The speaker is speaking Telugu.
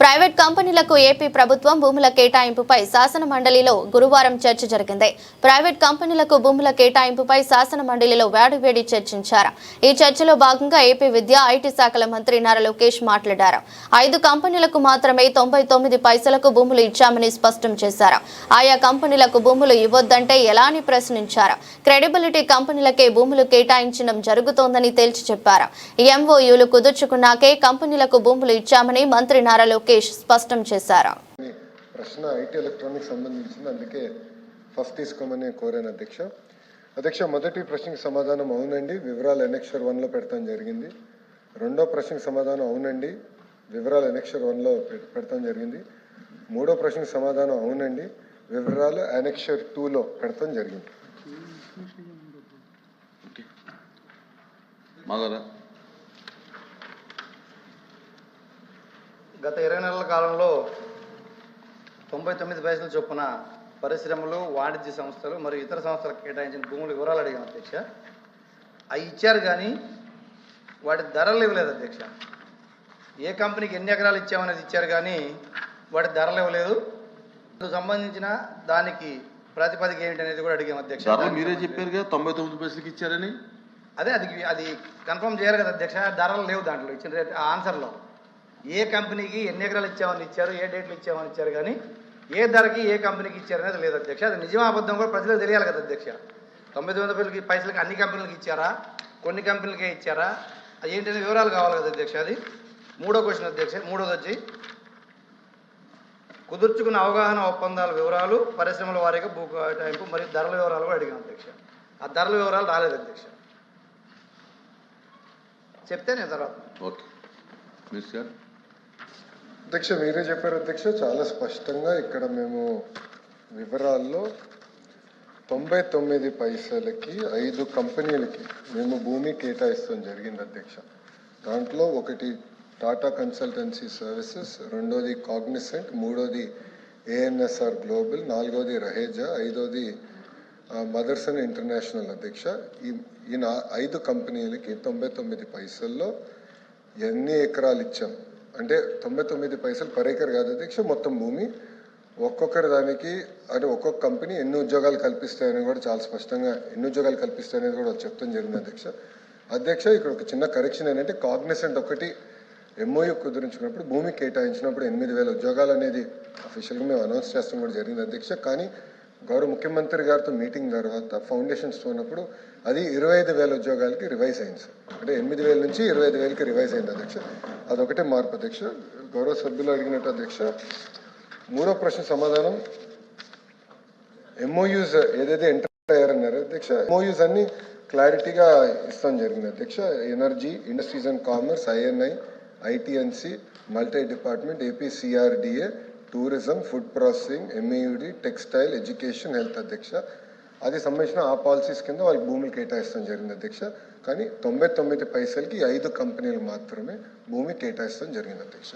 ప్రైవేట్ కంపెనీలకు ఏపీ ప్రభుత్వం భూముల కేటాయింపుపై శాసన మండలిలో గురువారం చర్చ జరిగింది. ప్రైవేట్ కంపెనీలకు భూముల కేటాయింపుపై శాసన మండలిలో వేడివేడి చర్చించారు. ఈ చర్చలో భాగంగా ఏపీ విద్యా ఐటీ శాఖల మంత్రి నారా లోకేష్ మాట్లాడారు. 5 కంపెనీలకు మాత్రమే 99 పైసలకు భూములు ఇచ్చామని స్పష్టం చేశారు. ఆయా కంపెనీలకు భూములు ఇవ్వొద్దంటే ఎలా అని ప్రశ్నించారు. క్రెడిబిలిటీ కంపెనీలకే భూములు కేటాయించడం జరుగుతోందని తేల్చి చెప్పారు. ఎంఓయూలు కుదుర్చుకున్నాకే కంపెనీలకు భూములు ఇచ్చామని మంత్రి నారా లోకేష్ స్పష్టం చేశారు. ప్రశ్న ఐటీ ఎలక్ట్రానిక్స్ సంబంధించింది, అందుకే ఫస్ట్ తీసుకోమని కోరాను అధ్యక్ష. మొదటి ప్రశ్నకి సమాధానం అవునండి, వివరాలు అనెక్షర్ 1లో పెడతాం జరిగింది. రెండో ప్రశ్నకి సమాధానం అవునండి, వివరాలు అనెక్షర్ 1లో పెడతాం జరిగింది. మూడో ప్రశ్నకి సమాధానం అవునండి, వివరాలు అనెక్షర్ 2లో పెడతాం జరిగింది. గత 20 నెలల కాలంలో 99 పైసల చొప్పున పరిశ్రమలు, వాణిజ్య సంస్థలు మరియు ఇతర సంస్థలకు కేటాయించిన భూముల వివరాలు అడిగాం అధ్యక్ష. అవి ఇచ్చారు కానీ వాటి ధరలు ఇవ్వలేదు అధ్యక్ష. ఏ కంపెనీకి ఎన్ని ఎకరాలు ఇచ్చామనేది ఇచ్చారు కానీ వాటి ధరలు ఇవ్వలేదు. సంబంధించిన దానికి ప్రాతిపదిక ఏమిటి అనేది కూడా అడిగాం అధ్యక్ష. మీరే చెప్పారు కదా 99 పైసలకి ఇచ్చారని. అదే అది కన్ఫర్మ్ చేయాలి కదా అధ్యక్ష. ధరలు లేవు దాంట్లో ఇచ్చిన ఆన్సర్లో. ఏ కంపెనీకి ఎన్ని ఎకరాలు ఇచ్చామని ఇచ్చారు, ఏ డేట్లు ఇచ్చామని ఇచ్చారు కానీ ఏ ధరకి ఏ కంపెనీకి ఇచ్చారు అనేది లేదు అధ్యక్ష. అది నిజం అబద్ధం కూడా ప్రజలకు తెలియాలి కదా అధ్యక్ష. 99 పైసలకి అన్ని కంపెనీలకు ఇచ్చారా, కొన్ని కంపెనీలకే ఇచ్చారా, అది ఏంటనే వివరాలు కావాలి కదా అధ్యక్ష. అది మూడో క్వశ్చన్ అధ్యక్ష. మూడోది వచ్చి కుదుర్చుకున్న అవగాహన ఒప్పందాల వివరాలు, పరిశ్రమల వారీగా భూ కేటాయింపు మరియు ధరల వివరాలు కూడా అడిగాం అధ్యక్ష. ఆ ధరల వివరాలు రాలేదు అధ్యక్ష. చెప్తే నేను తర్వాత ఓకే అధ్యక్ష, మీరే చెప్పారు అధ్యక్ష. చాలా స్పష్టంగా ఇక్కడ మేము వివరాల్లో 99 పైసలకి 5 కంపెనీలకి మేము భూమి కేటాయిస్తాం జరిగింది అధ్యక్ష. దాంట్లో ఒకటి టాటా కన్సల్టెన్సీ సర్వీసెస్, రెండోది కాగ్నిసెంట్, మూడోది ఏఎన్ఎస్ఆర్ గ్లోబల్, నాలుగోది రహేజా, ఐదోది మదర్సన్ ఇంటర్నేషనల్ అధ్యక్ష. ఈ 5 కంపెనీలకి 99 పైసల్లో ఎన్ని ఎకరాలు ఇచ్చాం అంటే 99 పైసలు పర్ ఎకర్ కాదు అధ్యక్ష, మొత్తం భూమి. ఒక్కొక్కరి దానికి అంటే ఒక్కొక్క కంపెనీ ఎన్ని ఉద్యోగాలు కల్పిస్తాయని కూడా చాలా స్పష్టంగా ఎన్ని ఉద్యోగాలు కల్పిస్తాయనేది కూడా చెప్తాం జరిగింది అధ్యక్ష. ఇక్కడ ఒక చిన్న కరెక్షన్ ఏంటంటే కాగ్నిసెంట్ ఒకటి ఎంఓయూ కుదిరించుకున్నప్పుడు భూమి కేటాయించినప్పుడు 8,000 ఉద్యోగాలు అనేది అఫీషియల్గా మేము అనౌన్స్ చేస్తాం కూడా జరిగింది అధ్యక్ష. కానీ గౌరవ ముఖ్యమంత్రి గారితో మీటింగ్ తర్వాత ఫౌండేషన్స్ ఉన్నప్పుడు అది 25,000 ఉద్యోగాలకి రివైజ్ అయింది సార్. అంటే 8,000 నుంచి 25,000కి రివైజ్ అయింది అధ్యక్ష. అదొకటే మార్పు అధ్యక్ష. గౌరవ సభ్యులు అడిగినట్టు అధ్యక్ష, మూడో ప్రశ్న సమాధానం ఎంఓయూస్ ఏదైతే ఎంటర్ అయ్యారన్నారు అధ్యక్ష, ఎంఓయూస్ అన్ని క్లారిటీగా ఇస్తాం జరిగింది అధ్యక్ష. Energy, industries and commerce, INI, ITNC, multi department, APCRDA, tourism, food processing, MED, textile, education, health అధ్యక్ష. అది సంబంధించిన ఆ పాలసీస్ కింద వాళ్ళకి భూములు కేటాయిస్తాం జరిగింది అధ్యక్ష. కానీ 99 పైసలకి 5 కంపెనీలు మాత్రమే భూమి కేటాయిస్తాం జరిగింది అధ్యక్ష.